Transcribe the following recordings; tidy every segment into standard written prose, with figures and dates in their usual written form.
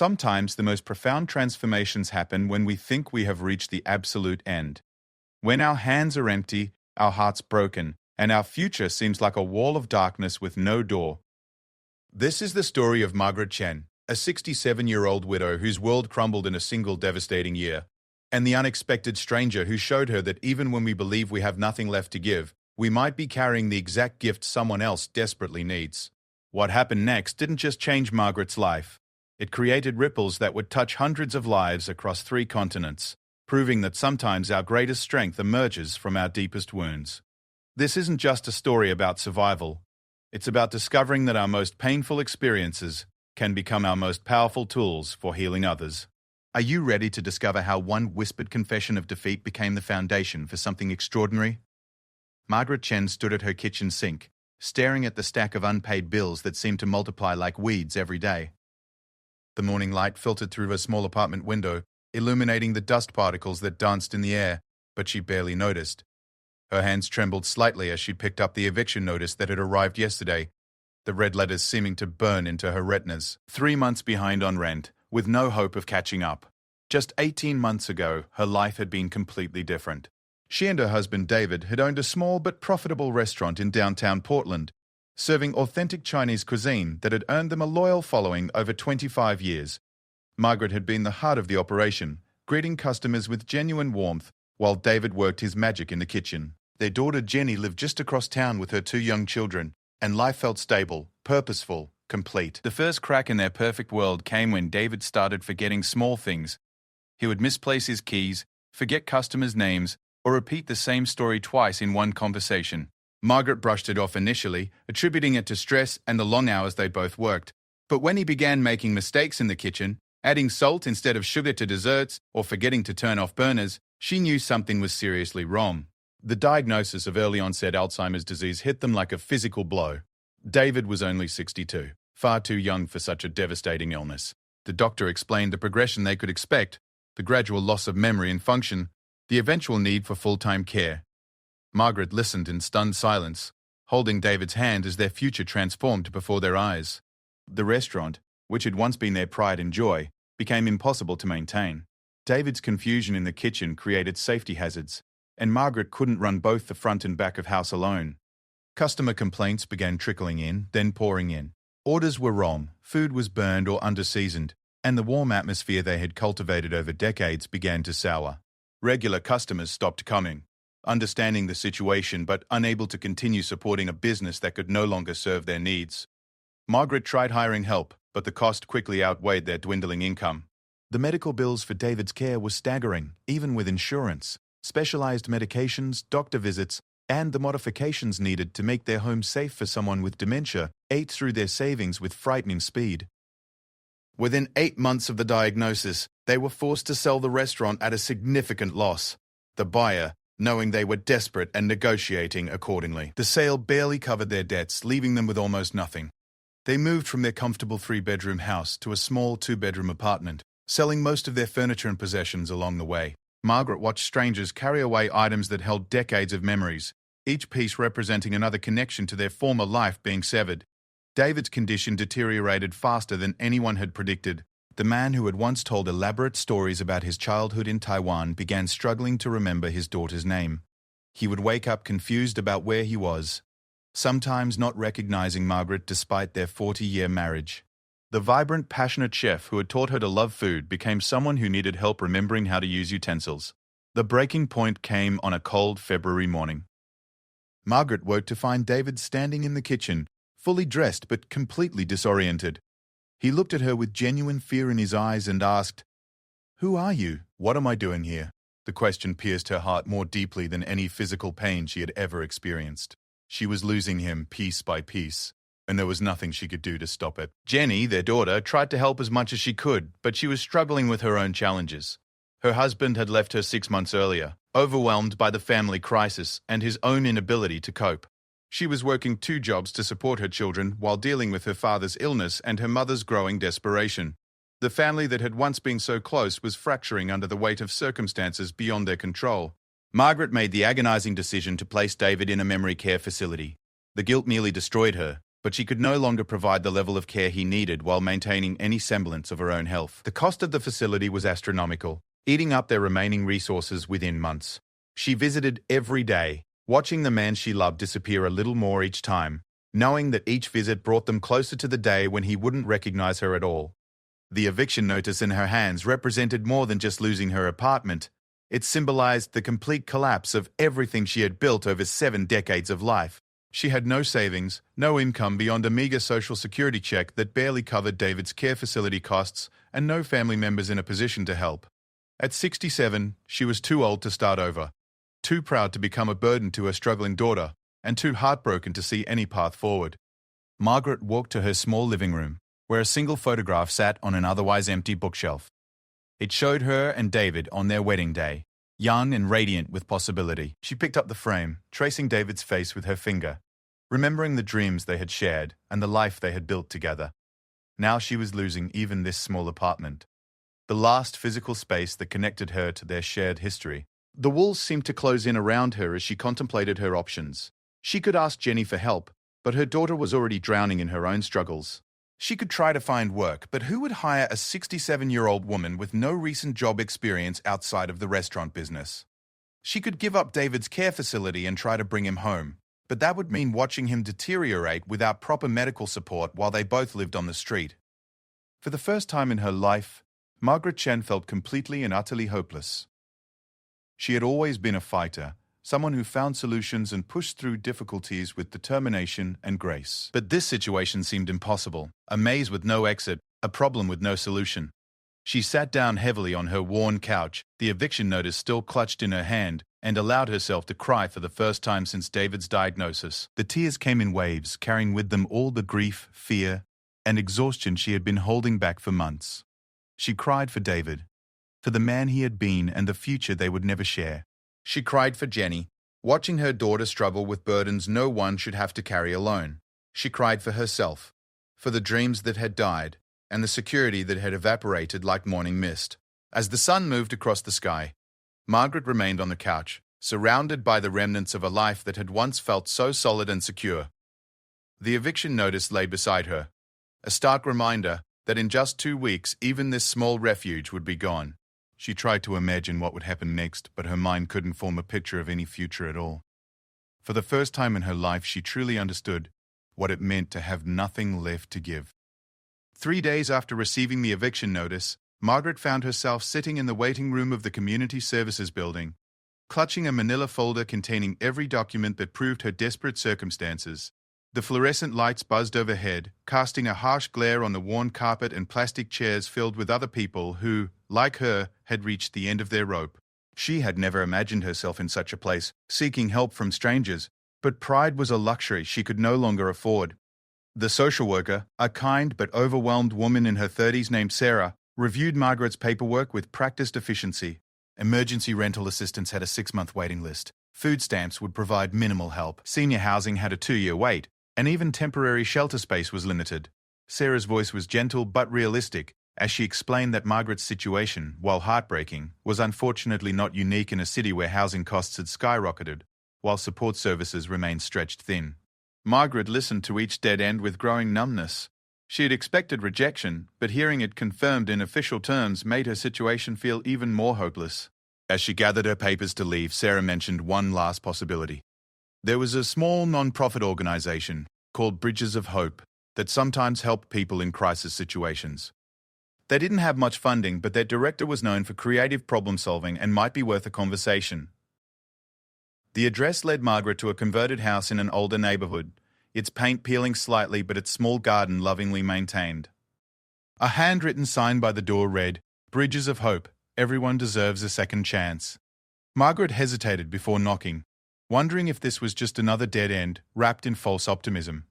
Sometimes the most profound transformations happen when we think we have reached the absolute end. When our hands are empty, our hearts broken, and our future seems like a wall of darkness with no door. This is the story of Margaret Chen, a 67-year-old widow whose world crumbled in a single devastating year, and the unexpected stranger who showed her that even when we believe we have nothing left to give, we might be carrying the exact gift someone else desperately needs. What happened next didn't just change Margaret's life. It created ripples that would touch hundreds of lives across 3 continents, proving that sometimes our greatest strength emerges from our deepest wounds. This isn't just a story about survival. It's about discovering that our most painful experiences can become our most powerful tools for healing others. Are you ready to discover how one whispered confession of defeat became the foundation for something extraordinary? Margaret Chen stood at her kitchen sink, staring at the stack of unpaid bills that seemed to multiply like weeds every day. The morning light filtered through her small apartment window, illuminating the dust particles that danced in the air, but she barely noticed. Her hands trembled slightly as she picked up the eviction notice that had arrived yesterday, the red letters seeming to burn into her retinas. 3 months behind on rent, with no hope of catching up. Just 18 months ago, her life had been completely different. She and her husband David had owned a small but profitable restaurant in downtown Portland, serving authentic Chinese cuisine that had earned them a loyal following over 25 years. Margaret had been the heart of the operation, greeting customers with genuine warmth, while David worked his magic in the kitchen. Their daughter Jenny lived just across town with her 2 young children, and life felt stable, purposeful, complete. The first crack in their perfect world came when David started forgetting small things. He would misplace his keys, forget customers' names, or repeat the same story twice in one conversation. Margaret brushed it off initially, attributing it to stress and the long hours they both worked. But when he began making mistakes in the kitchen, adding salt instead of sugar to desserts, or forgetting to turn off burners, she knew something was seriously wrong. The diagnosis of early-onset Alzheimer's disease hit them like a physical blow. David was only 62, far too young for such a devastating illness. The doctor explained the progression they could expect, the gradual loss of memory and function, the eventual need for full-time care. Margaret listened in stunned silence, holding David's hand as their future transformed before their eyes. The restaurant, which had once been their pride and joy, became impossible to maintain. David's confusion in the kitchen created safety hazards, and Margaret couldn't run both the front and back of house alone. Customer complaints began trickling in, then pouring in. Orders were wrong, food was burned or under-seasoned, and the warm atmosphere they had cultivated over decades began to sour. Regular customers stopped coming, understanding the situation but unable to continue supporting a business that could no longer serve their needs. Margaret tried hiring help, but the cost quickly outweighed their dwindling income. The medical bills for David's care were staggering, even with insurance. Specialized medications, doctor visits, and the modifications needed to make their home safe for someone with dementia ate through their savings with frightening speed. Within 8 months of the diagnosis, they were forced to sell the restaurant at a significant loss. The buyer, knowing they were desperate and negotiating accordingly. The sale barely covered their debts, leaving them with almost nothing. They moved from their comfortable 3-bedroom house to a small 2-bedroom apartment, selling most of their furniture and possessions along the way. Margaret watched strangers carry away items that held decades of memories, each piece representing another connection to their former life being severed. David's condition deteriorated faster than anyone had predicted. The man who had once told elaborate stories about his childhood in Taiwan began struggling to remember his daughter's name. He would wake up confused about where he was, sometimes not recognizing Margaret despite their 40-year marriage. The vibrant, passionate chef who had taught her to love food became someone who needed help remembering how to use utensils. The breaking point came on a cold February morning. Margaret woke to find David standing in the kitchen, fully dressed but completely disoriented. He looked at her with genuine fear in his eyes and asked, "Who are you? What am I doing here?" The question pierced her heart more deeply than any physical pain she had ever experienced. She was losing him piece by piece, and there was nothing she could do to stop it. Jenny, their daughter, tried to help as much as she could, but she was struggling with her own challenges. Her husband had left her 6 months earlier, overwhelmed by the family crisis and his own inability to cope. She was working 2 jobs to support her children while dealing with her father's illness and her mother's growing desperation. The family that had once been so close was fracturing under the weight of circumstances beyond their control. Margaret made the agonizing decision to place David in a memory care facility. The guilt nearly destroyed her, but she could no longer provide the level of care he needed while maintaining any semblance of her own health. The cost of the facility was astronomical, eating up their remaining resources within months. She visited every day, watching the man she loved disappear a little more each time, knowing that each visit brought them closer to the day when he wouldn't recognize her at all. The eviction notice in her hands represented more than just losing her apartment. It symbolized the complete collapse of everything she had built over 7 decades of life. She had no savings, no income beyond a meager social security check that barely covered David's care facility costs, and no family members in a position to help. At 67, she was too old to start over, too proud to become a burden to her struggling daughter, and too heartbroken to see any path forward. Margaret walked to her small living room, where a single photograph sat on an otherwise empty bookshelf. It showed her and David on their wedding day, young and radiant with possibility. She picked up the frame, tracing David's face with her finger, remembering the dreams they had shared and the life they had built together. Now she was losing even this small apartment, the last physical space that connected her to their shared history. The walls seemed to close in around her as she contemplated her options. She could ask Jenny for help, but her daughter was already drowning in her own struggles. She could try to find work, but who would hire a 67-year-old woman with no recent job experience outside of the restaurant business? She could give up David's care facility and try to bring him home, but that would mean watching him deteriorate without proper medical support while they both lived on the street. For the first time in her life, Margaret Chen felt completely and utterly hopeless. She had always been a fighter, someone who found solutions and pushed through difficulties with determination and grace. But this situation seemed impossible, a maze with no exit, a problem with no solution. She sat down heavily on her worn couch, the eviction notice still clutched in her hand, and allowed herself to cry for the first time since David's diagnosis. The tears came in waves, carrying with them all the grief, fear, and exhaustion she had been holding back for months. She cried for David, for the man he had been and the future they would never share. She cried for Jenny, watching her daughter struggle with burdens no one should have to carry alone. She cried for herself, for the dreams that had died, and the security that had evaporated like morning mist. As the sun moved across the sky, Margaret remained on the couch, surrounded by the remnants of a life that had once felt so solid and secure. The eviction notice lay beside her, a stark reminder that in just 2 weeks even this small refuge would be gone. She tried to imagine what would happen next, but her mind couldn't form a picture of any future at all. For the first time in her life, she truly understood what it meant to have nothing left to give. 3 days after receiving the eviction notice, Margaret found herself sitting in the waiting room of the Community Services Building, clutching a manila folder containing every document that proved her desperate circumstances. The fluorescent lights buzzed overhead, casting a harsh glare on the worn carpet and plastic chairs filled with other people who, like her, had reached the end of their rope. She had never imagined herself in such a place, seeking help from strangers, but pride was a luxury she could no longer afford. The social worker, a kind but overwhelmed woman in her 30s named Sarah, reviewed Margaret's paperwork with practiced efficiency. Emergency rental assistance had a 6-month waiting list. Food stamps would provide minimal help. Senior housing had a 2-year wait, and even temporary shelter space was limited. Sarah's voice was gentle but realistic, as she explained that Margaret's situation, while heartbreaking, was unfortunately not unique in a city where housing costs had skyrocketed, while support services remained stretched thin. Margaret listened to each dead end with growing numbness. She had expected rejection, but hearing it confirmed in official terms made her situation feel even more hopeless. As she gathered her papers to leave, Sarah mentioned one last possibility. There was a small non-profit organization called Bridges of Hope that sometimes helped people in crisis situations. They didn't have much funding, but their director was known for creative problem-solving and might be worth a conversation. The address led Margaret to a converted house in an older neighborhood, its paint peeling slightly but its small garden lovingly maintained. A handwritten sign by the door read, "Bridges of Hope, everyone deserves a second chance." Margaret hesitated before knocking, wondering if this was just another dead end, wrapped in false optimism.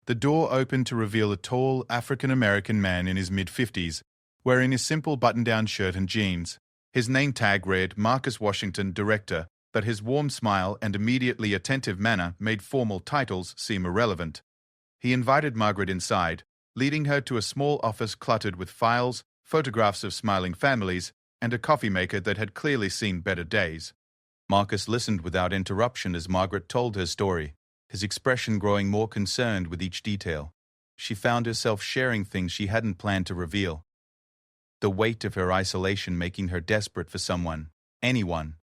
The door opened to reveal a tall, African-American man in his mid-50s, wearing a simple button-down shirt and jeans. His name tag read Marcus Washington, Director, but his warm smile and immediately attentive manner made formal titles seem irrelevant. He invited Margaret inside, leading her to a small office cluttered with files, photographs of smiling families, and a coffee maker that had clearly seen better days. Marcus listened without interruption as Margaret told her story. his expression growing more concerned with each detail. She found herself sharing things she hadn't planned to reveal, the weight of her isolation making her desperate for someone, anyone,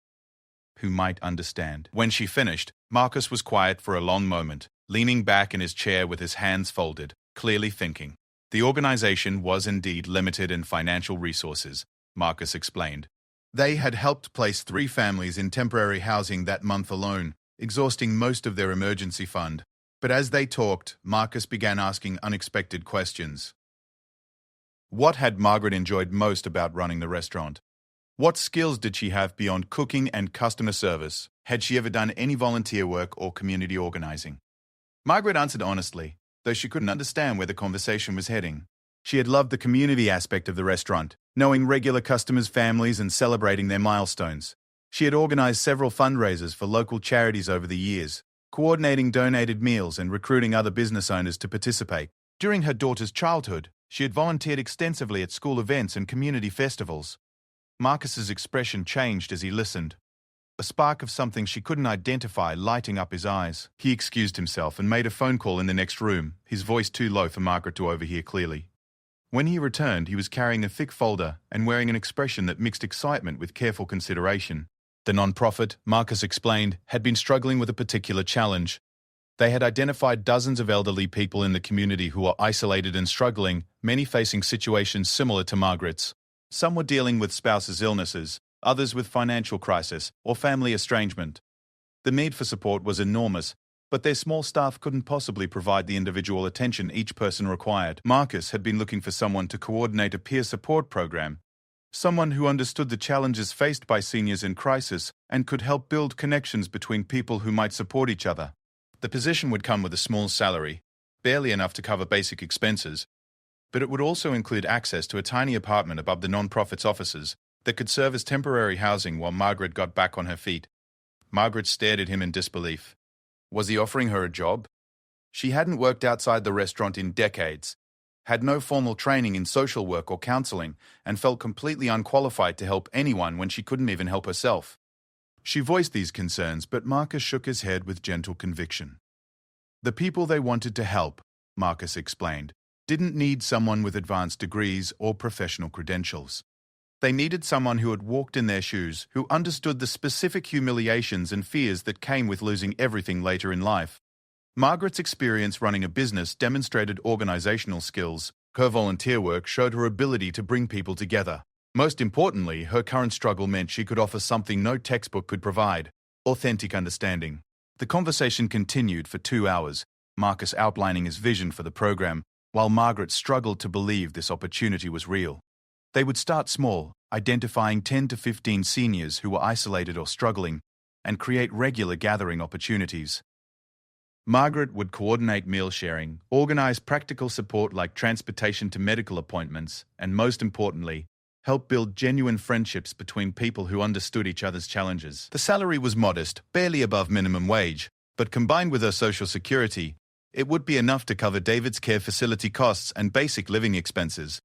who might understand. When she finished, Marcus was quiet for a long moment, leaning back in his chair with his hands folded, clearly thinking. The organization was indeed limited in financial resources, Marcus explained. They had helped place 3 families in temporary housing that month alone, exhausting most of their emergency fund. But as they talked, Marcus began asking unexpected questions. What had Margaret enjoyed most about running the restaurant? What skills did she have beyond cooking and customer service? Had she ever done any volunteer work or community organizing? Margaret answered honestly, though she couldn't understand where the conversation was heading. She had loved the community aspect of the restaurant, knowing regular customers' families and celebrating their milestones. She had organized several fundraisers for local charities over the years, coordinating donated meals and recruiting other business owners to participate. During her daughter's childhood, she had volunteered extensively at school events and community festivals. Marcus's expression changed as he listened, a spark of something she couldn't identify lighting up his eyes. He excused himself and made a phone call in the next room, his voice too low for Margaret to overhear clearly. When he returned, he was carrying a thick folder and wearing an expression that mixed excitement with careful consideration. The non-profit, Marcus explained, had been struggling with a particular challenge. They had identified dozens of elderly people in the community who were isolated and struggling, many facing situations similar to Margaret's. Some were dealing with spouses' illnesses, others with financial crisis or family estrangement. The need for support was enormous, but their small staff couldn't possibly provide the individual attention each person required. Marcus had been looking for someone to coordinate a peer support program, someone who understood the challenges faced by seniors in crisis and could help build connections between people who might support each other. The position would come with a small salary, barely enough to cover basic expenses, but it would also include access to a tiny apartment above the non-profit's offices that could serve as temporary housing while Margaret got back on her feet. Margaret stared at him in disbelief. Was he offering her a job? She hadn't worked outside the restaurant in decades, had no formal training in social work or counseling, and felt completely unqualified to help anyone when she couldn't even help herself. She voiced these concerns, but Marcus shook his head with gentle conviction. The people they wanted to help, Marcus explained, didn't need someone with advanced degrees or professional credentials. They needed someone who had walked in their shoes, who understood the specific humiliations and fears that came with losing everything later in life. Margaret's experience running a business demonstrated organizational skills. Her volunteer work showed her ability to bring people together. Most importantly, her current struggle meant she could offer something no textbook could provide: authentic understanding. The conversation continued for 2 hours, Marcus outlining his vision for the program, while Margaret struggled to believe this opportunity was real. They would start small, identifying 10 to 15 seniors who were isolated or struggling, and create regular gathering opportunities. Margaret would coordinate meal sharing, organize practical support like transportation to medical appointments, and most importantly, help build genuine friendships between people who understood each other's challenges. The salary was modest, barely above minimum wage, but combined with her social security, it would be enough to cover David's care facility costs and basic living expenses.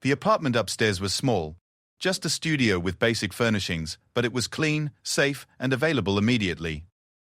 The apartment upstairs was small, just a studio with basic furnishings, but it was clean, safe, and available immediately.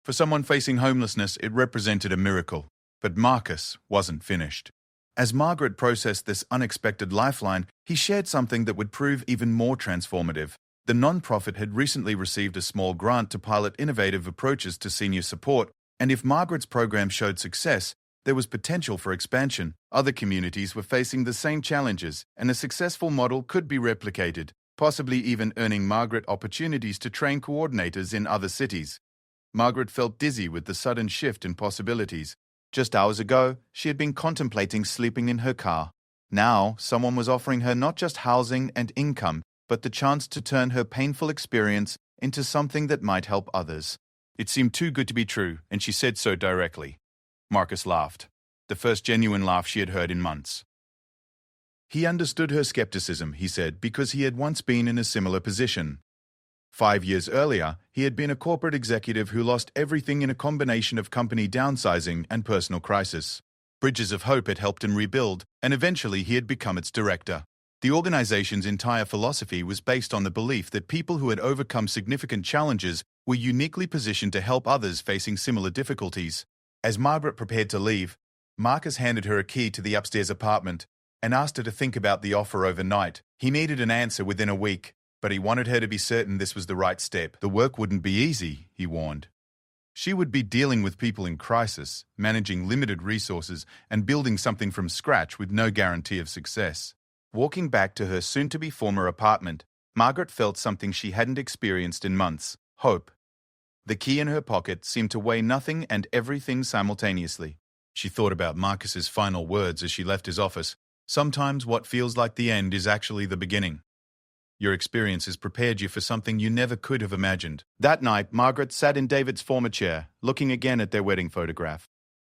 For someone facing homelessness, it represented a miracle. But Marcus wasn't finished. As Margaret processed this unexpected lifeline, he shared something that would prove even more transformative. The non-profit had recently received a small grant to pilot innovative approaches to senior support, and if Margaret's program showed success, there was potential for expansion. Other communities were facing the same challenges, and a successful model could be replicated, possibly even earning Margaret opportunities to train coordinators in other cities. Margaret felt dizzy with the sudden shift in possibilities. Just hours ago, she had been contemplating sleeping in her car. Now, someone was offering her not just housing and income, but the chance to turn her painful experience into something that might help others. It seemed too good to be true, and she said so directly. Marcus laughed, the first genuine laugh she had heard in months. He understood her skepticism, he said, because he had once been in a similar position. 5 years earlier, he had been a corporate executive who lost everything in a combination of company downsizing and personal crisis. Bridges of Hope had helped him rebuild, and eventually he had become its director. The organization's entire philosophy was based on the belief that people who had overcome significant challenges were uniquely positioned to help others facing similar difficulties. As Margaret prepared to leave, Marcus handed her a key to the upstairs apartment and asked her to think about the offer overnight. He needed an answer within a week, but he wanted her to be certain this was the right step. The work wouldn't be easy, he warned. She would be dealing with people in crisis, managing limited resources, and building something from scratch with no guarantee of success. Walking back to her soon-to-be former apartment, Margaret felt something she hadn't experienced in months: hope. The key in her pocket seemed to weigh nothing and everything simultaneously. She thought about Marcus's final words as she left his office. Sometimes what feels like the end is actually the beginning. Your experience has prepared you for something you never could have imagined. That night, Margaret sat in David's former chair, looking again at their wedding photograph.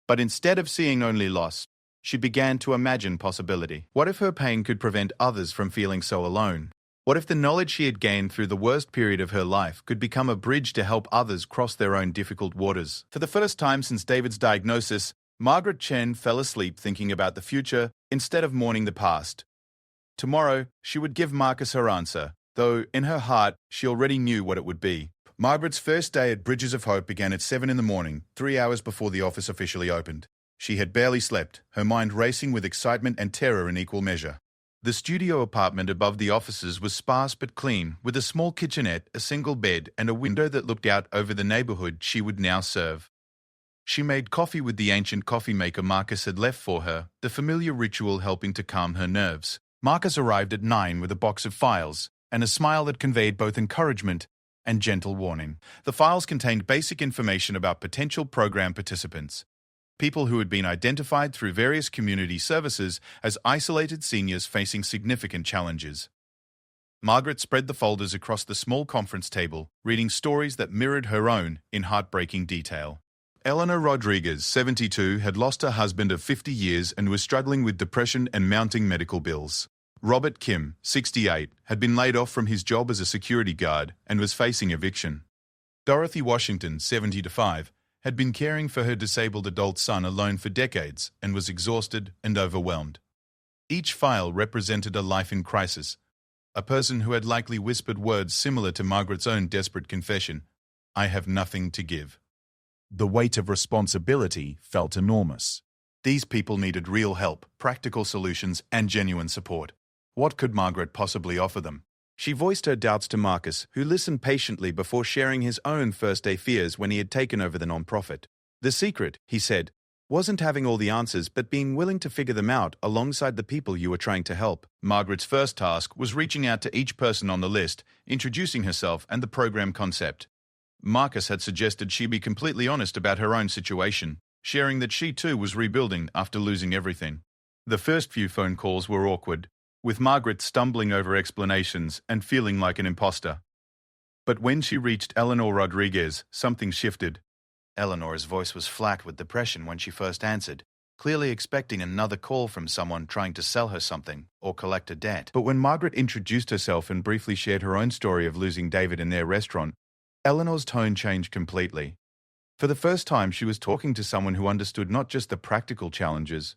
But instead of seeing only loss, she began to imagine possibility. What if her pain could prevent others from feeling so alone? What if the knowledge she had gained through the worst period of her life could become a bridge to help others cross their own difficult waters? For the first time since David's diagnosis, Margaret Chen fell asleep thinking about the future instead of mourning the past. Tomorrow, she would give Marcus her answer, though in her heart, she already knew what it would be. Margaret's first day at Bridges of Hope began at 7 in the morning, 3 hours before the office officially opened. She had barely slept, her mind racing with excitement and terror in equal measure. The studio apartment above the offices was sparse but clean, with a small kitchenette, a single bed, and a window that looked out over the neighborhood she would now serve. She made coffee with the ancient coffee maker Marcus had left for her, the familiar ritual helping to calm her nerves. Marcus arrived at 9 with a box of files and a smile that conveyed both encouragement and gentle warning. The files contained basic information about potential program participants, people who had been identified through various community services as isolated seniors facing significant challenges. Margaret spread the folders across the small conference table, reading stories that mirrored her own in heartbreaking detail. Eleanor Rodriguez, 72, had lost her husband of 50 years and was struggling with depression and mounting medical bills. Robert Kim, 68, had been laid off from his job as a security guard and was facing eviction. Dorothy Washington, 75, had been caring for her disabled adult son alone for decades and was exhausted and overwhelmed. Each file represented a life in crisis, a person who had likely whispered words similar to Margaret's own desperate confession, "I have nothing to give." The weight of responsibility felt enormous. These people needed real help, practical solutions, and genuine support. What could Margaret possibly offer them? She voiced her doubts to Marcus, who listened patiently before sharing his own first-day fears when he had taken over the nonprofit. The secret, he said, wasn't having all the answers but being willing to figure them out alongside the people you were trying to help. Margaret's first task was reaching out to each person on the list, introducing herself and the program concept. Marcus had suggested she be completely honest about her own situation, sharing that she too was rebuilding after losing everything. The first few phone calls were awkward, with Margaret stumbling over explanations and feeling like an imposter. But when she reached Eleanor Rodriguez, something shifted. Eleanor's voice was flat with depression when she first answered, clearly expecting another call from someone trying to sell her something or collect a debt. But when Margaret introduced herself and briefly shared her own story of losing David in their restaurant, Eleanor's tone changed completely. For the first time, she was talking to someone who understood not just the practical challenges,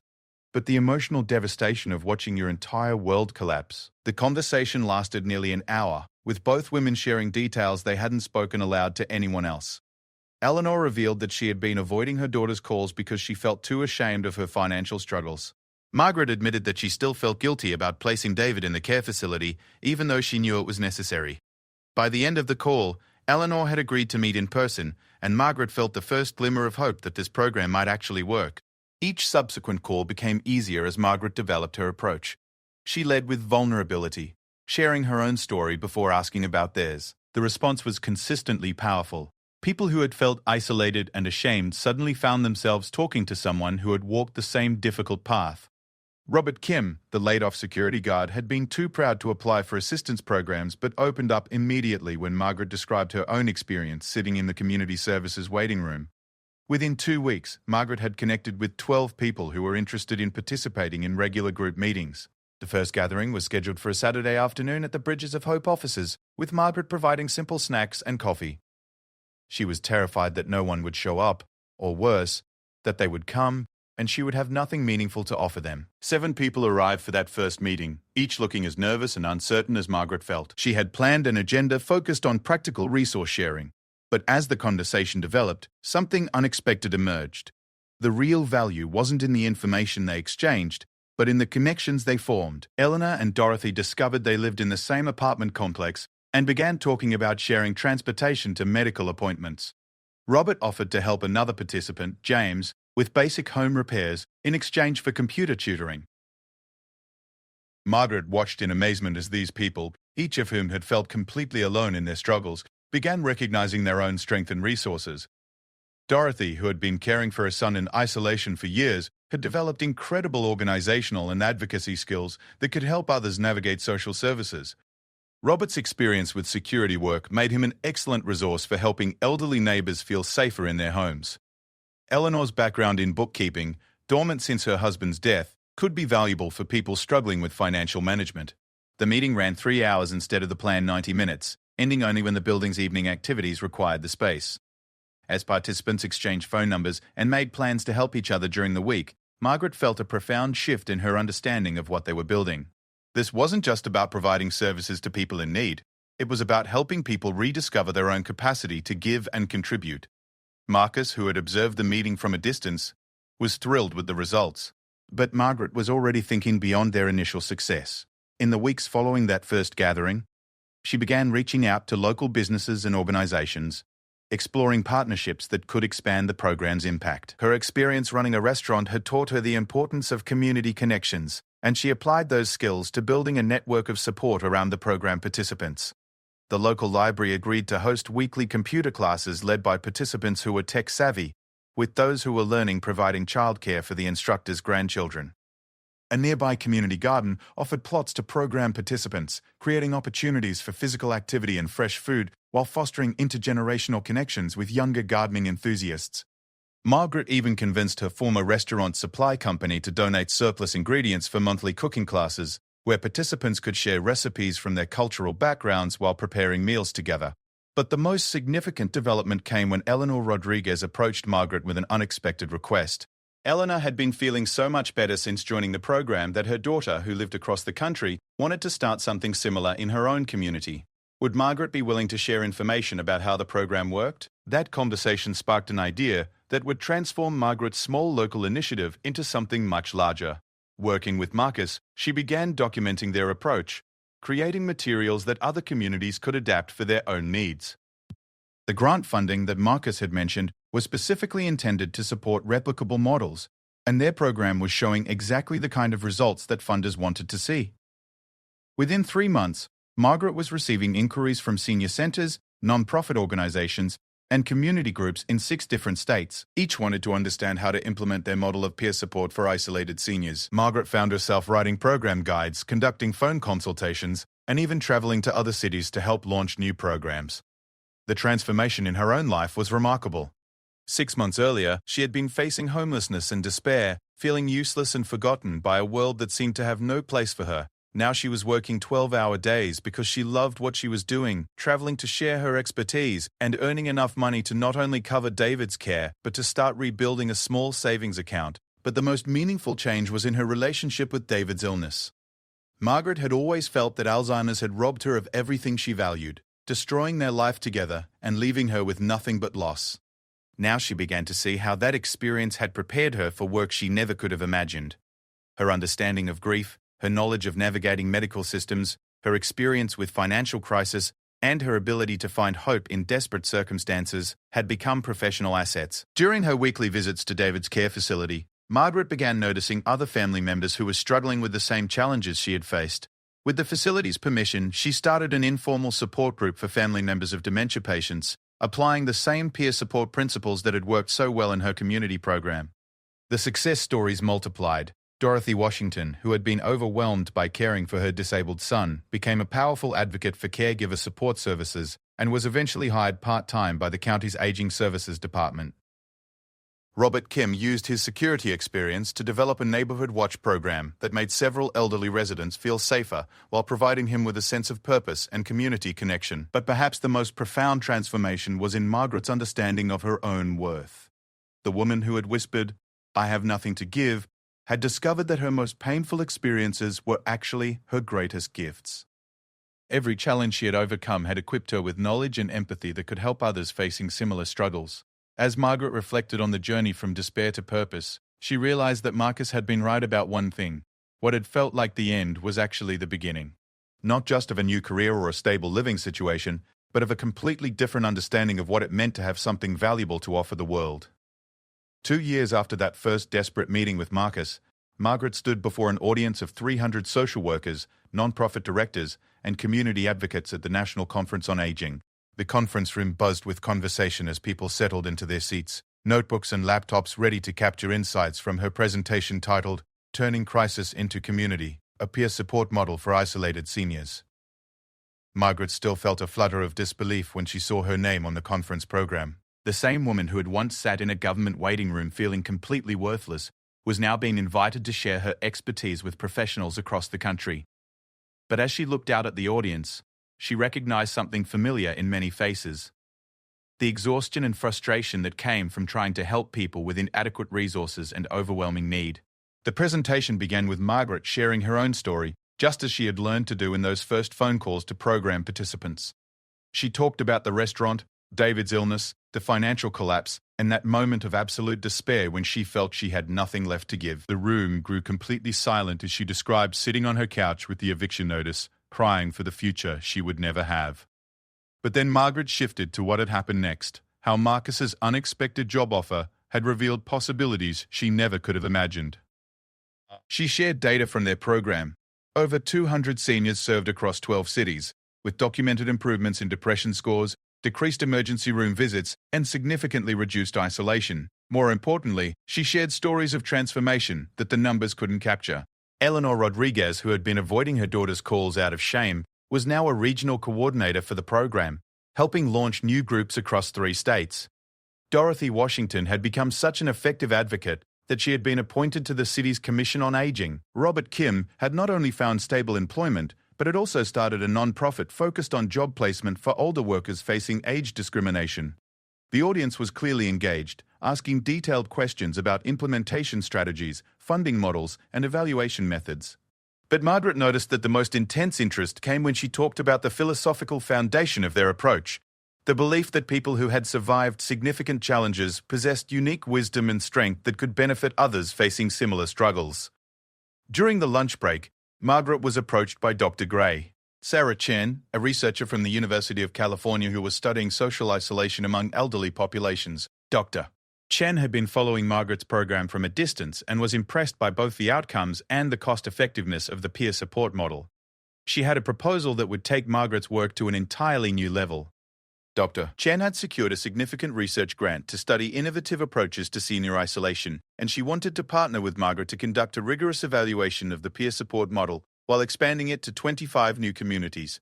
but the emotional devastation of watching your entire world collapse. The conversation lasted nearly an hour, with both women sharing details they hadn't spoken aloud to anyone else. Eleanor revealed that she had been avoiding her daughter's calls because she felt too ashamed of her financial struggles. Margaret admitted that she still felt guilty about placing David in the care facility, even though she knew it was necessary. By the end of the call, Eleanor had agreed to meet in person, and Margaret felt the first glimmer of hope that this program might actually work. Each subsequent call became easier as Margaret developed her approach. She led with vulnerability, sharing her own story before asking about theirs. The response was consistently powerful. People who had felt isolated and ashamed suddenly found themselves talking to someone who had walked the same difficult path. Robert Kim, the laid-off security guard, had been too proud to apply for assistance programs but opened up immediately when Margaret described her own experience sitting in the community services waiting room. Within 2 weeks, Margaret had connected with 12 people who were interested in participating in regular group meetings. The first gathering was scheduled for a Saturday afternoon at the Bridges of Hope offices, with Margaret providing simple snacks and coffee. She was terrified that no one would show up, or worse, that they would come, and she would have nothing meaningful to offer them. 7 people arrived for that first meeting, each looking as nervous and uncertain as Margaret felt. She had planned an agenda focused on practical resource sharing. But as the conversation developed, something unexpected emerged. The real value wasn't in the information they exchanged, but in the connections they formed. Eleanor and Dorothy discovered they lived in the same apartment complex and began talking about sharing transportation to medical appointments. Robert offered to help another participant, James, with basic home repairs in exchange for computer tutoring. Margaret watched in amazement as these people, each of whom had felt completely alone in their struggles, began recognizing their own strength and resources. Dorothy, who had been caring for her son in isolation for years, had developed incredible organizational and advocacy skills that could help others navigate social services. Robert's experience with security work made him an excellent resource for helping elderly neighbors feel safer in their homes. Eleanor's background in bookkeeping, dormant since her husband's death, could be valuable for people struggling with financial management. The meeting ran 3 hours instead of the planned 90 minutes, ending only when the building's evening activities required the space. As participants exchanged phone numbers and made plans to help each other during the week, Margaret felt a profound shift in her understanding of what they were building. This wasn't just about providing services to people in need. It was about helping people rediscover their own capacity to give and contribute. Marcus, who had observed the meeting from a distance, was thrilled with the results. But Margaret was already thinking beyond their initial success. In the weeks following that first gathering, she began reaching out to local businesses and organizations, exploring partnerships that could expand the program's impact. Her experience running a restaurant had taught her the importance of community connections, and she applied those skills to building a network of support around the program participants. The local library agreed to host weekly computer classes led by participants who were tech-savvy, with those who were learning providing childcare for the instructors' grandchildren. A nearby community garden offered plots to program participants, creating opportunities for physical activity and fresh food while fostering intergenerational connections with younger gardening enthusiasts. Margaret even convinced her former restaurant supply company to donate surplus ingredients for monthly cooking classes, where participants could share recipes from their cultural backgrounds while preparing meals together. But the most significant development came when Eleanor Rodriguez approached Margaret with an unexpected request. Eleanor had been feeling so much better since joining the program that her daughter, who lived across the country, wanted to start something similar in her own community. Would Margaret be willing to share information about how the program worked? That conversation sparked an idea that would transform Margaret's small local initiative into something much larger. Working with Marcus, she began documenting their approach, creating materials that other communities could adapt for their own needs. The grant funding that Marcus had mentioned was specifically intended to support replicable models, and their program was showing exactly the kind of results that funders wanted to see. Within 3 months, Margaret was receiving inquiries from senior centers, non-profit organizations, and community groups in 6 different states. Each wanted to understand how to implement their model of peer support for isolated seniors. Margaret found herself writing program guides, conducting phone consultations, and even traveling to other cities to help launch new programs. The transformation in her own life was remarkable. 6 months earlier, she had been facing homelessness and despair, feeling useless and forgotten by a world that seemed to have no place for her. Now she was working 12-hour days because she loved what she was doing, traveling to share her expertise, and earning enough money to not only cover David's care, but to start rebuilding a small savings account. But the most meaningful change was in her relationship with David's illness. Margaret had always felt that Alzheimer's had robbed her of everything she valued, destroying their life together and leaving her with nothing but loss. Now she began to see how that experience had prepared her for work she never could have imagined. Her understanding of grief, her knowledge of navigating medical systems, her experience with financial crisis, and her ability to find hope in desperate circumstances had become professional assets. During her weekly visits to David's care facility, Margaret began noticing other family members who were struggling with the same challenges she had faced. With the facility's permission, she started an informal support group for family members of dementia patients, applying the same peer support principles that had worked so well in her community program. The success stories multiplied. Dorothy Washington, who had been overwhelmed by caring for her disabled son, became a powerful advocate for caregiver support services and was eventually hired part-time by the county's Aging Services Department. Robert Kim used his security experience to develop a neighborhood watch program that made several elderly residents feel safer while providing him with a sense of purpose and community connection. But perhaps the most profound transformation was in Margaret's understanding of her own worth. The woman who had whispered, "I have nothing to give," had discovered that her most painful experiences were actually her greatest gifts. Every challenge she had overcome had equipped her with knowledge and empathy that could help others facing similar struggles. As Margaret reflected on the journey from despair to purpose, she realized that Marcus had been right about one thing. What had felt like the end was actually the beginning. Not just of a new career or a stable living situation, but of a completely different understanding of what it meant to have something valuable to offer the world. 2 years after that first desperate meeting with Marcus, Margaret stood before an audience of 300 social workers, non-profit directors, and community advocates at the National Conference on Aging. The conference room buzzed with conversation as people settled into their seats, notebooks and laptops ready to capture insights from her presentation titled Turning Crisis into Community, a Peer Support Model for Isolated Seniors. Margaret still felt a flutter of disbelief when she saw her name on the conference program. The same woman who had once sat in a government waiting room feeling completely worthless was now being invited to share her expertise with professionals across the country. But as she looked out at the audience, she recognized something familiar in many faces. The exhaustion and frustration that came from trying to help people with inadequate resources and overwhelming need. The presentation began with Margaret sharing her own story, just as she had learned to do in those first phone calls to program participants. She talked about the restaurant, David's illness, the financial collapse, and that moment of absolute despair when she felt she had nothing left to give. The room grew completely silent as she described sitting on her couch with the eviction notice, crying for the future she would never have. But then Margaret shifted to what had happened next, how Marcus's unexpected job offer had revealed possibilities she never could have imagined. She shared data from their program. Over 200 seniors served across 12 cities, with documented improvements in depression scores, decreased emergency room visits, and significantly reduced isolation. More importantly, she shared stories of transformation that the numbers couldn't capture. Eleanor Rodriguez, who had been avoiding her daughter's calls out of shame, was now a regional coordinator for the program, helping launch new groups across 3 states. Dorothy Washington had become such an effective advocate that she had been appointed to the city's Commission on Aging. Robert Kim had not only found stable employment, but had also started a non-profit focused on job placement for older workers facing age discrimination. The audience was clearly engaged, asking detailed questions about implementation strategies, funding models, and evaluation methods. But Margaret noticed that the most intense interest came when she talked about the philosophical foundation of their approach, the belief that people who had survived significant challenges possessed unique wisdom and strength that could benefit others facing similar struggles. During the lunch break, Margaret was approached by Dr. Gray. Sarah Chen, a researcher from the University of California who was studying social isolation among elderly populations. Dr. Chen had been following Margaret's program from a distance and was impressed by both the outcomes and the cost-effectiveness of the peer support model. She had a proposal that would take Margaret's work to an entirely new level. Dr. Chen had secured a significant research grant to study innovative approaches to senior isolation, and she wanted to partner with Margaret to conduct a rigorous evaluation of the peer support model while expanding it to 25 new communities.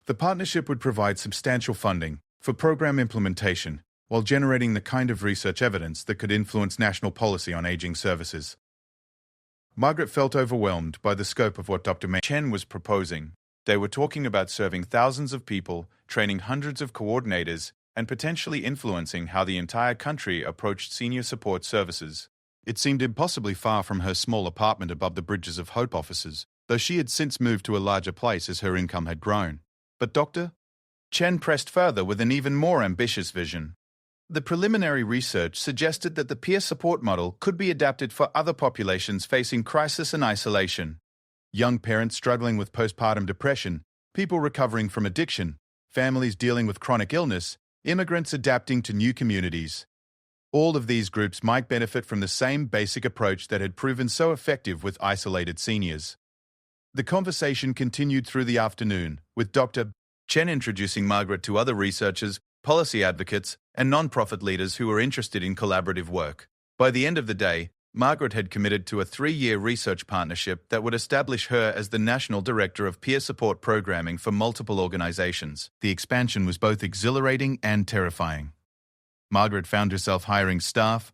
The partnership would provide substantial funding for program implementation while generating the kind of research evidence that could influence national policy on aging services. Margaret felt overwhelmed by the scope of what Dr. Chen was proposing. They were talking about serving thousands of people, training hundreds of coordinators, and potentially influencing how the entire country approached senior support services. It seemed impossibly far from her small apartment above the Bridges of Hope offices, though she had since moved to a larger place as her income had grown. But Dr. Chen pressed further with an even more ambitious vision. The preliminary research suggested that the peer support model could be adapted for other populations facing crisis and isolation. Young parents struggling with postpartum depression, people recovering from addiction, families dealing with chronic illness, immigrants adapting to new communities. All of these groups might benefit from the same basic approach that had proven so effective with isolated seniors. The conversation continued through the afternoon, with Dr. Chen introducing Margaret to other researchers, policy advocates, and non-profit leaders who were interested in collaborative work. By the end of the day, Margaret had committed to a 3-year research partnership that would establish her as the National Director of Peer Support Programming for multiple organizations. The expansion was both exhilarating and terrifying. Margaret found herself hiring staff,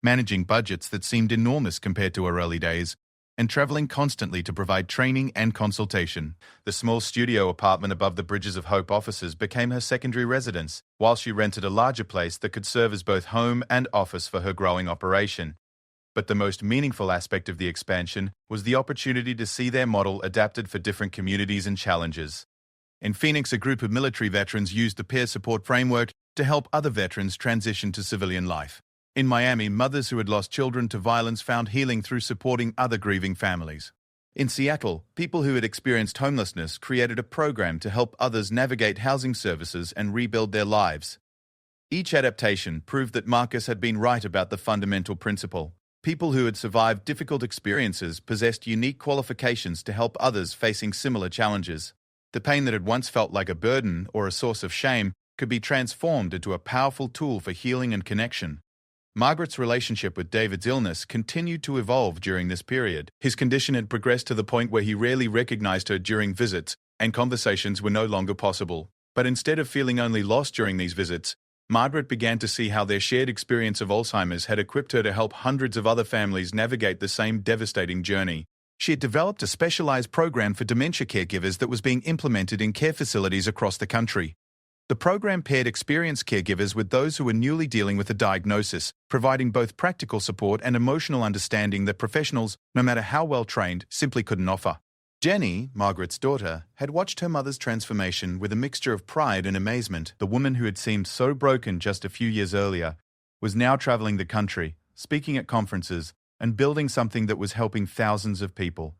managing budgets that seemed enormous compared to her early days, and traveling constantly to provide training and consultation. The small studio apartment above the Bridges of Hope offices became her secondary residence, while she rented a larger place that could serve as both home and office for her growing operation. But the most meaningful aspect of the expansion was the opportunity to see their model adapted for different communities and challenges. In Phoenix, a group of military veterans used the peer support framework to help other veterans transition to civilian life. In Miami, mothers who had lost children to violence found healing through supporting other grieving families. In Seattle, people who had experienced homelessness created a program to help others navigate housing services and rebuild their lives. Each adaptation proved that Marcus had been right about the fundamental principle. People who had survived difficult experiences possessed unique qualifications to help others facing similar challenges. The pain that had once felt like a burden or a source of shame could be transformed into a powerful tool for healing and connection. Margaret's relationship with David's illness continued to evolve during this period. His condition had progressed to the point where he rarely recognized her during visits, and conversations were no longer possible. But instead of feeling only lost during these visits, Margaret began to see how their shared experience of Alzheimer's had equipped her to help hundreds of other families navigate the same devastating journey. She had developed a specialized program for dementia caregivers that was being implemented in care facilities across the country. The program paired experienced caregivers with those who were newly dealing with a diagnosis, providing both practical support and emotional understanding that professionals, no matter how well trained, simply couldn't offer. Jenny, Margaret's daughter, had watched her mother's transformation with a mixture of pride and amazement. The woman who had seemed so broken just a few years earlier was now traveling the country, speaking at conferences, and building something that was helping thousands of people.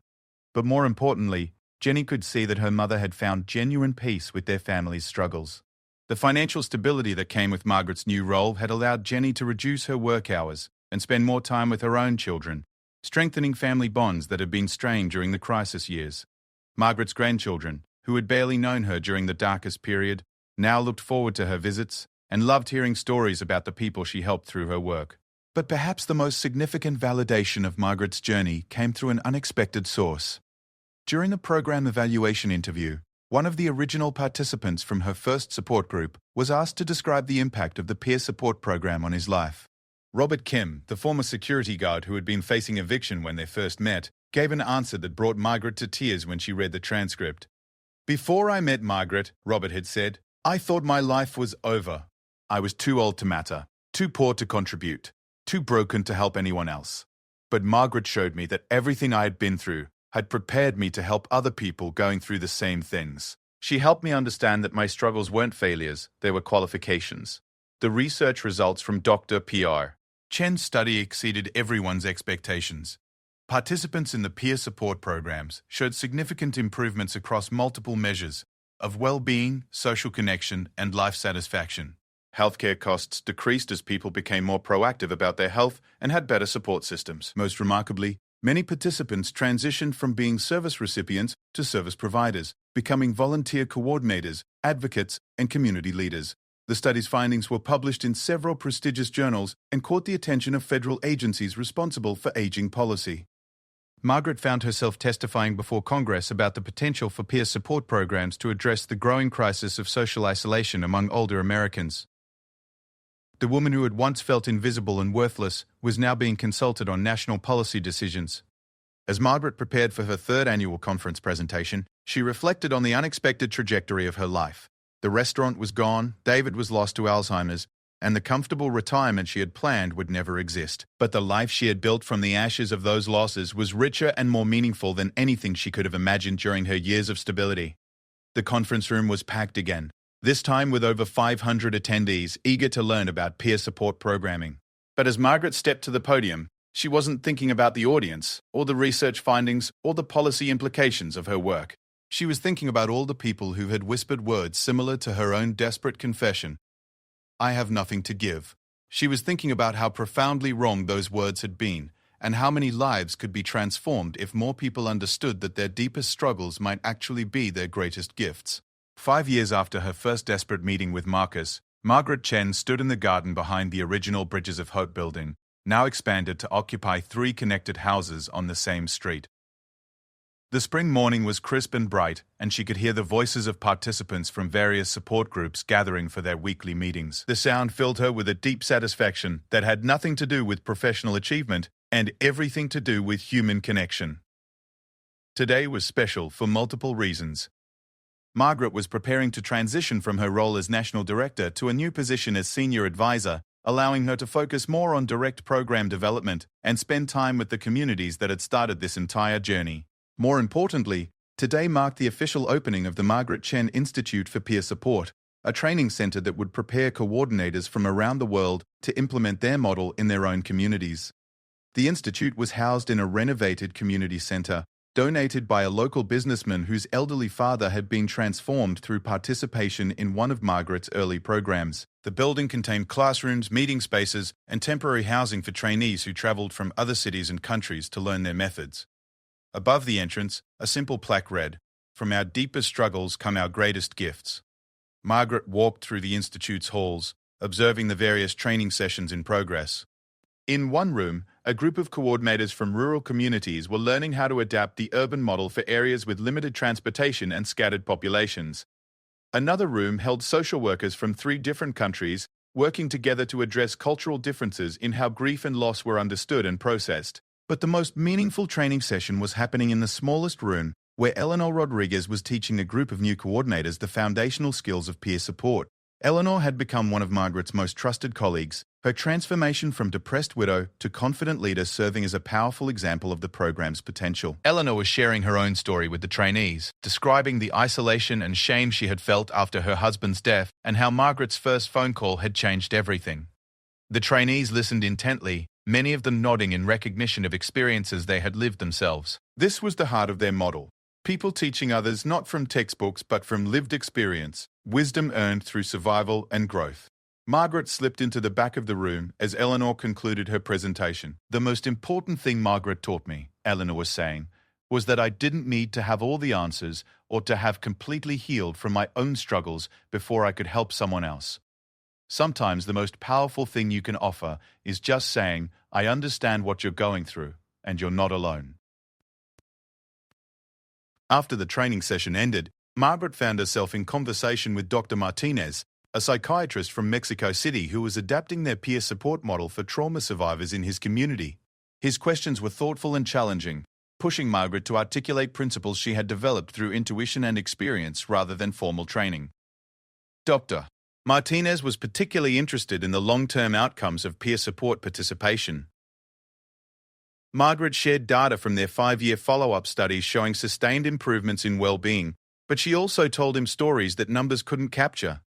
But more importantly, Jenny could see that her mother had found genuine peace with their family's struggles. The financial stability that came with Margaret's new role had allowed Jenny to reduce her work hours and spend more time with her own children, strengthening family bonds that had been strained during the crisis years. Margaret's grandchildren, who had barely known her during the darkest period, now looked forward to her visits and loved hearing stories about the people she helped through her work. But perhaps the most significant validation of Margaret's journey came through an unexpected source. During a program evaluation interview, one of the original participants from her first support group was asked to describe the impact of the peer support program on his life. Robert Kim, the former security guard who had been facing eviction when they first met, gave an answer that brought Margaret to tears when she read the transcript. "Before I met Margaret," Robert had said, "I thought my life was over. I was too old to matter, too poor to contribute, too broken to help anyone else. But Margaret showed me that everything I had been through had prepared me to help other people going through the same things. She helped me understand that my struggles weren't failures, they were qualifications." The research results from Dr. P.R. Chen's study exceeded everyone's expectations. Participants in the peer support programs showed significant improvements across multiple measures of well-being, social connection, and life satisfaction. Healthcare costs decreased as people became more proactive about their health and had better support systems. Most remarkably, many participants transitioned from being service recipients to service providers, becoming volunteer coordinators, advocates, and community leaders. The study's findings were published in several prestigious journals and caught the attention of federal agencies responsible for aging policy. Margaret found herself testifying before Congress about the potential for peer support programs to address the growing crisis of social isolation among older Americans. The woman who had once felt invisible and worthless was now being consulted on national policy decisions. As Margaret prepared for her third annual conference presentation, she reflected on the unexpected trajectory of her life. The restaurant was gone, David was lost to Alzheimer's, and the comfortable retirement she had planned would never exist. But the life she had built from the ashes of those losses was richer and more meaningful than anything she could have imagined during her years of stability. The conference room was packed again, this time with over 500 attendees eager to learn about peer support programming. But as Margaret stepped to the podium, she wasn't thinking about the audience, or the research findings, or the policy implications of her work. She was thinking about all the people who had whispered words similar to her own desperate confession, "I have nothing to give." She was thinking about how profoundly wrong those words had been, and how many lives could be transformed if more people understood that their deepest struggles might actually be their greatest gifts. 5 years after her first desperate meeting with Marcus, Margaret Chen stood in the garden behind the original Bridges of Hope building, now expanded to occupy 3 connected houses on the same street. The spring morning was crisp and bright, and she could hear the voices of participants from various support groups gathering for their weekly meetings. The sound filled her with a deep satisfaction that had nothing to do with professional achievement and everything to do with human connection. Today was special for multiple reasons. Margaret was preparing to transition from her role as national director to a new position as senior advisor, allowing her to focus more on direct program development and spend time with the communities that had started this entire journey. More importantly, today marked the official opening of the Margaret Chen Institute for Peer Support, a training center that would prepare coordinators from around the world to implement their model in their own communities. The institute was housed in a renovated community center, donated by a local businessman whose elderly father had been transformed through participation in one of Margaret's early programs. The building contained classrooms, meeting spaces, and temporary housing for trainees who traveled from other cities and countries to learn their methods. Above the entrance, a simple plaque read, "From our deepest struggles come our greatest gifts." Margaret walked through the institute's halls, observing the various training sessions in progress. In one room, a group of coordinators from rural communities were learning how to adapt the urban model for areas with limited transportation and scattered populations. Another room held social workers from 3 different countries, working together to address cultural differences in how grief and loss were understood and processed. But the most meaningful training session was happening in the smallest room, where Eleanor Rodriguez was teaching a group of new coordinators the foundational skills of peer support. Eleanor had become one of Margaret's most trusted colleagues, her transformation from depressed widow to confident leader serving as a powerful example of the program's potential. Eleanor was sharing her own story with the trainees, describing the isolation and shame she had felt after her husband's death and how Margaret's first phone call had changed everything. The trainees listened intently, many of them nodding in recognition of experiences they had lived themselves. This was the heart of their model. People teaching others not from textbooks but from lived experience, wisdom earned through survival and growth. Margaret slipped into the back of the room as Eleanor concluded her presentation. "The most important thing Margaret taught me," Eleanor was saying, "was that I didn't need to have all the answers or to have completely healed from my own struggles before I could help someone else. Sometimes the most powerful thing you can offer is just saying, 'I understand what you're going through, and you're not alone.'" After the training session ended, Margaret found herself in conversation with Dr. Martinez, a psychiatrist from Mexico City who was adapting their peer support model for trauma survivors in his community. His questions were thoughtful and challenging, pushing Margaret to articulate principles she had developed through intuition and experience rather than formal training. Dr. Martinez was particularly interested in the long-term outcomes of peer support participation. Margaret shared data from their 5-year follow-up studies showing sustained improvements in well-being, but she also told him stories that numbers couldn't capture.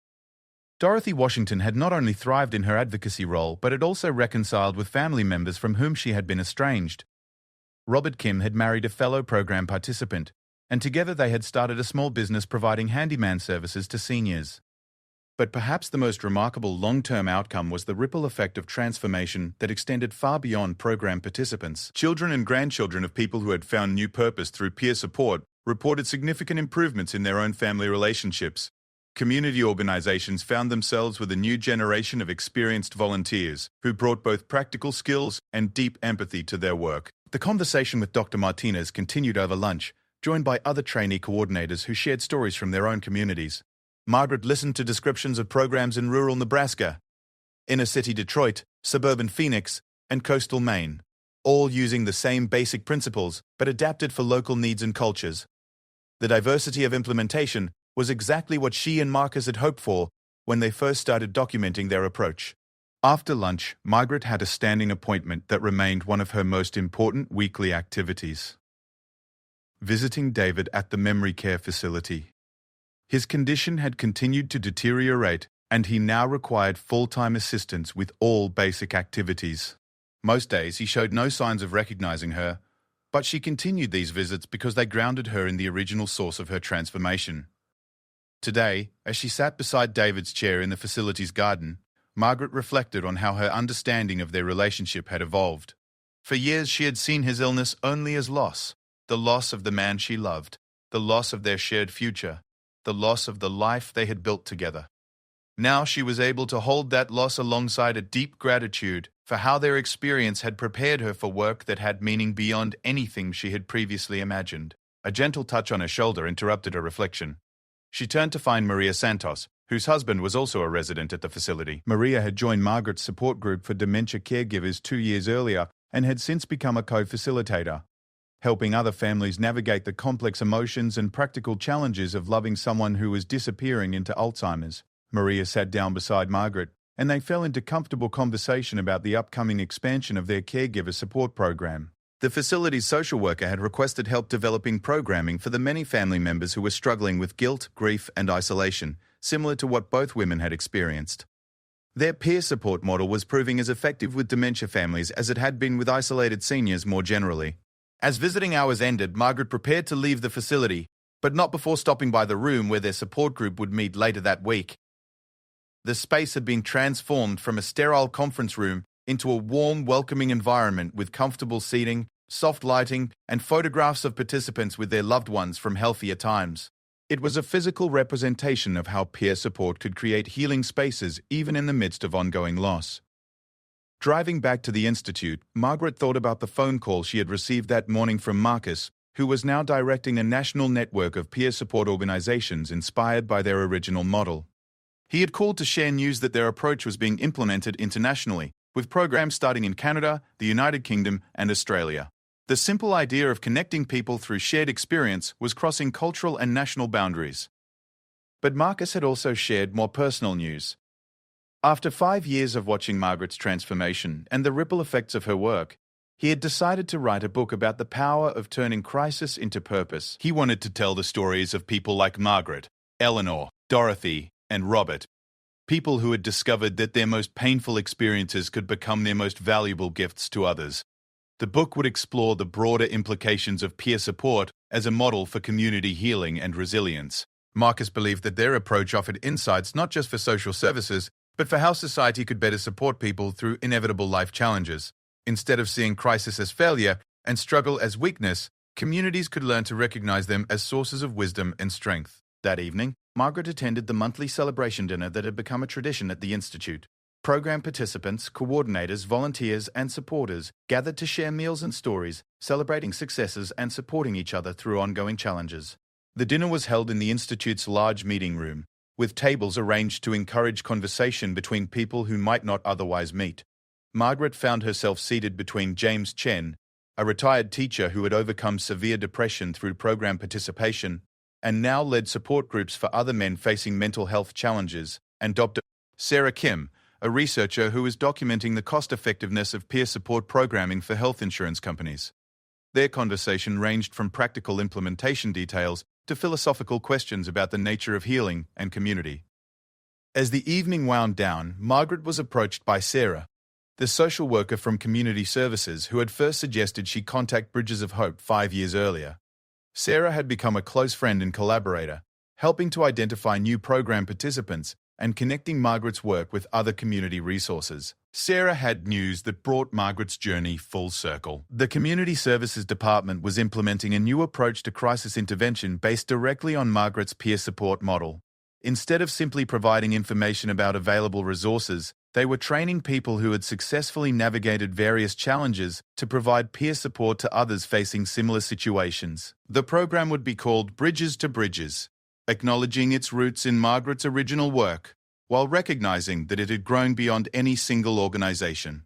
Dorothy Washington had not only thrived in her advocacy role, but had also reconciled with family members from whom she had been estranged. Robert Kim had married a fellow program participant, and together they had started a small business providing handyman services to seniors. But perhaps the most remarkable long-term outcome was the ripple effect of transformation that extended far beyond program participants. Children and grandchildren of people who had found new purpose through peer support reported significant improvements in their own family relationships. Community organizations found themselves with a new generation of experienced volunteers who brought both practical skills and deep empathy to their work. The conversation with Dr. Martinez continued over lunch, joined by other trainee coordinators who shared stories from their own communities. Margaret listened to descriptions of programs in rural Nebraska, inner-city Detroit, suburban Phoenix, and coastal Maine, all using the same basic principles but adapted for local needs and cultures. The diversity of implementation was exactly what she and Marcus had hoped for when they first started documenting their approach. After lunch, Margaret had a standing appointment that remained one of her most important weekly activities: visiting David at the memory care facility. His condition had continued to deteriorate, and he now required full-time assistance with all basic activities. Most days he showed no signs of recognizing her, but she continued these visits because they grounded her in the original source of her transformation. Today, as she sat beside David's chair in the facility's garden, Margaret reflected on how her understanding of their relationship had evolved. For years she had seen his illness only as loss, the loss of the man she loved, the loss of their shared future, the loss of the life they had built together. Now she was able to hold that loss alongside a deep gratitude for how their experience had prepared her for work that had meaning beyond anything she had previously imagined. A gentle touch on her shoulder interrupted her reflection. She turned to find Maria Santos, whose husband was also a resident at the facility. Maria had joined Margaret's support group for dementia caregivers 2 years earlier and had since become a co-facilitator, helping other families navigate the complex emotions and practical challenges of loving someone who was disappearing into Alzheimer's. Maria sat down beside Margaret, and they fell into comfortable conversation about the upcoming expansion of their caregiver support program. The facility's social worker had requested help developing programming for the many family members who were struggling with guilt, grief, and isolation, similar to what both women had experienced. Their peer support model was proving as effective with dementia families as it had been with isolated seniors more generally. As visiting hours ended, Margaret prepared to leave the facility, but not before stopping by the room where their support group would meet later that week. The space had been transformed from a sterile conference room into a warm, welcoming environment with comfortable seating, soft lighting, and photographs of participants with their loved ones from healthier times. It was a physical representation of how peer support could create healing spaces even in the midst of ongoing loss. Driving back to the Institute, Margaret thought about the phone call she had received that morning from Marcus, who was now directing a national network of peer support organizations inspired by their original model. He had called to share news that their approach was being implemented internationally, with programs starting in Canada, the United Kingdom, and Australia. The simple idea of connecting people through shared experience was crossing cultural and national boundaries. But Marcus had also shared more personal news. After 5 years of watching Margaret's transformation and the ripple effects of her work, he had decided to write a book about the power of turning crisis into purpose. He wanted to tell the stories of people like Margaret, Eleanor, Dorothy, and Robert, people who had discovered that their most painful experiences could become their most valuable gifts to others. The book would explore the broader implications of peer support as a model for community healing and resilience. Marcus believed that their approach offered insights not just for social services, but for how society could better support people through inevitable life challenges. Instead of seeing crisis as failure and struggle as weakness, communities could learn to recognize them as sources of wisdom and strength. That evening, Margaret attended the monthly celebration dinner that had become a tradition at the Institute. Program participants, coordinators, volunteers, and supporters gathered to share meals and stories, celebrating successes and supporting each other through ongoing challenges. The dinner was held in the Institute's large meeting room, with tables arranged to encourage conversation between people who might not otherwise meet. Margaret found herself seated between James Chen, a retired teacher who had overcome severe depression through program participation and now led support groups for other men facing mental health challenges, and Dr. Sarah Kim, a researcher who is documenting the cost-effectiveness of peer support programming for health insurance companies. Their conversation ranged from practical implementation details to philosophical questions about the nature of healing and community. As the evening wound down, Margaret was approached by Sarah, the social worker from Community Services who had first suggested she contact Bridges of Hope 5 years earlier. Sarah had become a close friend and collaborator, helping to identify new program participants and connecting Margaret's work with other community resources. Sarah had news that brought Margaret's journey full circle. The Community Services Department was implementing a new approach to crisis intervention based directly on Margaret's peer support model. Instead of simply providing information about available resources, they were training people who had successfully navigated various challenges to provide peer support to others facing similar situations. The program would be called Bridges to Bridges, acknowledging its roots in Margaret's original work, while recognizing that it had grown beyond any single organization.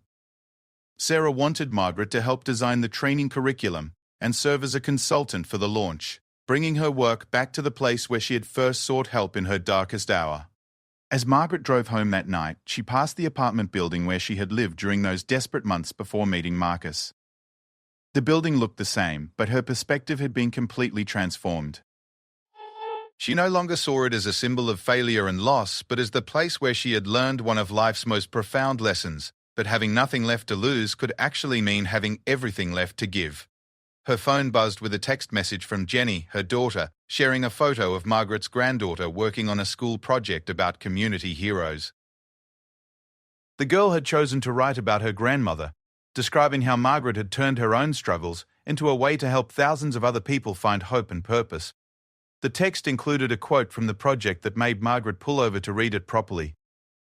Sarah wanted Margaret to help design the training curriculum and serve as a consultant for the launch, bringing her work back to the place where she had first sought help in her darkest hour. As Margaret drove home that night, she passed the apartment building where she had lived during those desperate months before meeting Marcus. The building looked the same, but her perspective had been completely transformed. She no longer saw it as a symbol of failure and loss, but as the place where she had learned one of life's most profound lessons, that having nothing left to lose could actually mean having everything left to give. Her phone buzzed with a text message from Jenny, her daughter, sharing a photo of Margaret's granddaughter working on a school project about community heroes. The girl had chosen to write about her grandmother, describing how Margaret had turned her own struggles into a way to help thousands of other people find hope and purpose. The text included a quote from the project that made Margaret pull over to read it properly.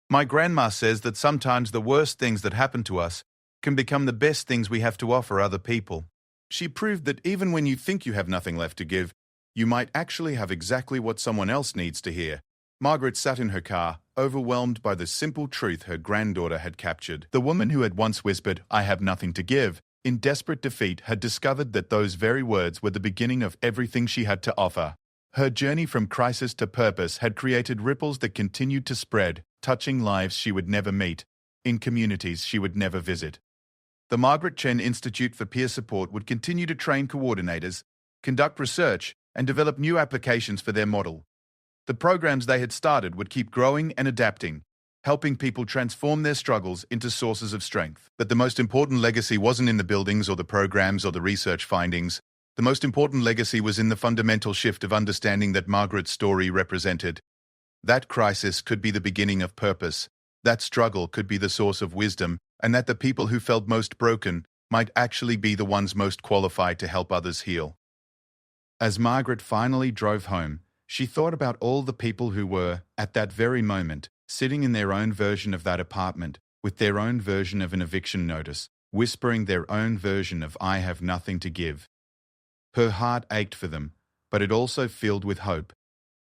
"My grandma says that sometimes the worst things that happen to us can become the best things we have to offer other people." She proved that even when you think you have nothing left to give, you might actually have exactly what someone else needs to hear. Margaret sat in her car, overwhelmed by the simple truth her granddaughter had captured. The woman who had once whispered, "I have nothing to give," in desperate defeat had discovered that those very words were the beginning of everything she had to offer. Her journey from crisis to purpose had created ripples that continued to spread, touching lives she would never meet, in communities she would never visit. The Margaret Chen Institute for Peer Support would continue to train coordinators, conduct research, and develop new applications for their model. The programs they had started would keep growing and adapting, helping people transform their struggles into sources of strength. But the most important legacy wasn't in the buildings or the programs or the research findings. The most important legacy was in the fundamental shift of understanding that Margaret's story represented. That crisis could be the beginning of purpose, that struggle could be the source of wisdom, and that the people who felt most broken might actually be the ones most qualified to help others heal. As Margaret finally drove home, she thought about all the people who were, at that very moment, sitting in their own version of that apartment, with their own version of an eviction notice, whispering their own version of "I have nothing to give." Her heart ached for them, but it also filled with hope,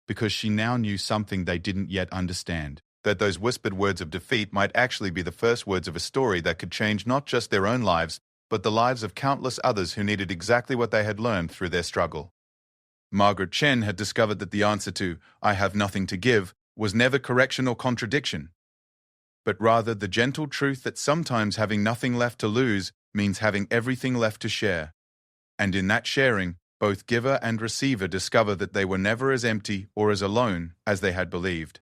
because she now knew something they didn't yet understand, that those whispered words of defeat might actually be the first words of a story that could change not just their own lives, but the lives of countless others who needed exactly what they had learned through their struggle. Margaret Chen had discovered that the answer to "I have nothing to give" was never correction or contradiction, but rather the gentle truth that sometimes having nothing left to lose means having everything left to share. And in that sharing, both giver and receiver discover that they were never as empty or as alone as they had believed.